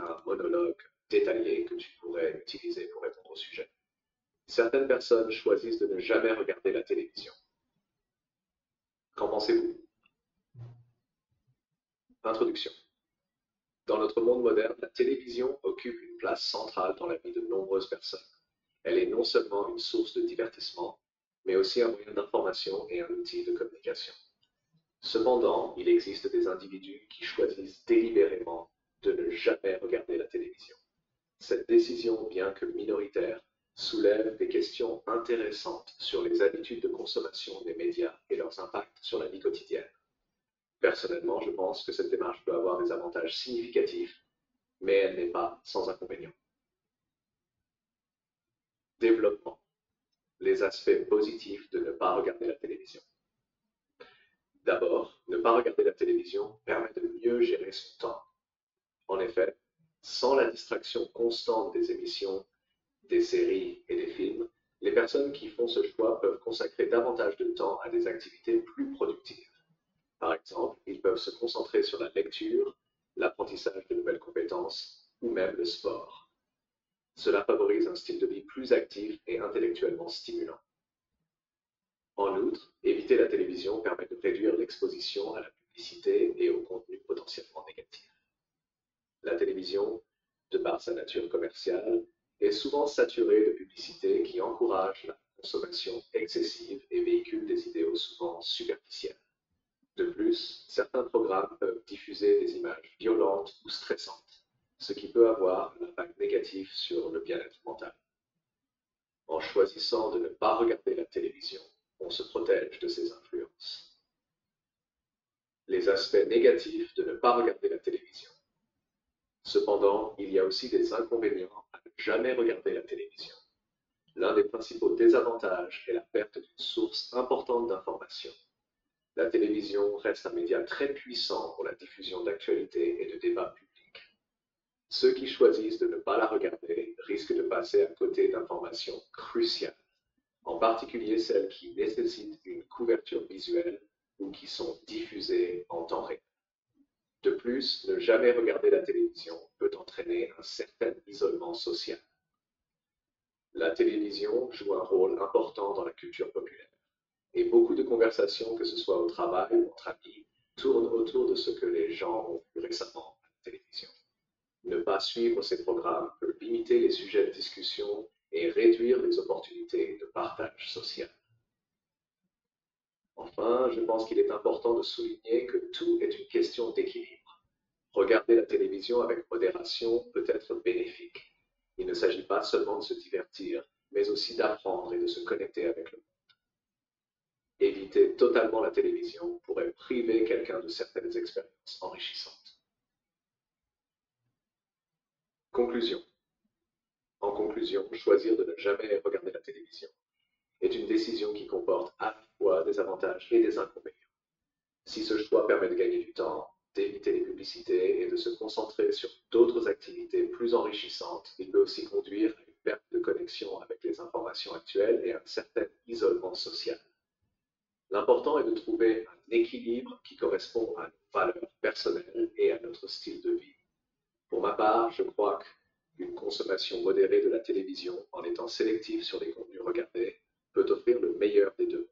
un monologue détaillé que tu pourrais utiliser pour répondre au sujet. Certaines personnes choisissent de ne jamais regarder la télévision. Qu'en pensez-vous? Introduction. Dans notre monde moderne, la télévision occupe une place centrale dans la vie de nombreuses personnes. Elle est non seulement une source de divertissement, mais aussi un moyen d'information et un outil de communication. Cependant, il existe des individus qui choisissent délibérément de ne jamais regarder la télévision. Cette décision, bien que minoritaire, soulève des questions intéressantes sur les habitudes de consommation des médias et leurs impacts sur la vie quotidienne. Personnellement, je pense que cette démarche peut avoir des avantages significatifs, mais elle n'est pas sans inconvénients. Développement. Les aspects positifs de ne pas regarder la télévision. D'abord, ne pas regarder la télévision permet de mieux gérer son temps. En effet, sans la distraction constante des émissions, des séries et des films, les personnes qui font ce choix peuvent consacrer davantage de temps à des activités plus productives. Par exemple, ils peuvent se concentrer sur la lecture, l'apprentissage de nouvelles compétences ou même le sport. Cela favorise un style de vie plus actif et intellectuellement stimulant. En outre, éviter la télévision permet de réduire l'exposition à la publicité et aux contenus potentiellement négatifs. La télévision, de par sa nature commerciale, est souvent saturée de publicités qui encouragent la consommation excessive et véhiculent des idéaux souvent superficiels. De plus, certains programmes peuvent diffuser des images violentes ou stressantes, ce qui peut avoir un impact négatif sur le bien-être mental. En choisissant de ne pas regarder la télévision, on se protège de ces influences. Les aspects négatifs de ne pas regarder la télévision. Cependant, il y a aussi des inconvénients à ne jamais regarder la télévision. L'un des principaux désavantages est la perte d'une source importante d'informations. La télévision reste un média très puissant pour la diffusion d'actualités et de débats publics. Ceux qui choisissent de ne pas la regarder risquent de passer à côté d'informations cruciales, en particulier celles qui nécessitent une couverture visuelle ou qui sont diffusées en temps réel. De plus, ne jamais regarder la télévision peut entraîner un certain isolement social. La télévision joue un rôle important dans la culture populaire. Et beaucoup de conversations, que ce soit au travail ou entre amis, tournent autour de ce que les gens ont vu récemment à la télévision. Ne pas suivre ces programmes peut limiter les sujets de discussion et réduire les opportunités de partage social. Enfin, je pense qu'il est important de souligner que tout est une question d'équilibre. Regarder la télévision avec modération peut être bénéfique. Il ne s'agit pas seulement de se divertir, mais aussi d'apprendre et de se connecter avec le monde. Éviter totalement la télévision pourrait priver quelqu'un de certaines expériences enrichissantes. Conclusion. En conclusion, choisir de ne jamais regarder la télévision est une décision qui comporte à la fois des avantages et des inconvénients. Si ce choix permet de gagner du temps, d'éviter les publicités et de se concentrer sur d'autres activités plus enrichissantes, il peut aussi conduire à une perte de connexion avec les informations actuelles et à un certain isolement social. L'important est de trouver un équilibre qui correspond à nos valeurs personnelles et à notre style de vie. Pour ma part, je crois qu'une consommation modérée de la télévision, en étant sélective sur les contenus regardés, peut offrir le meilleur des deux.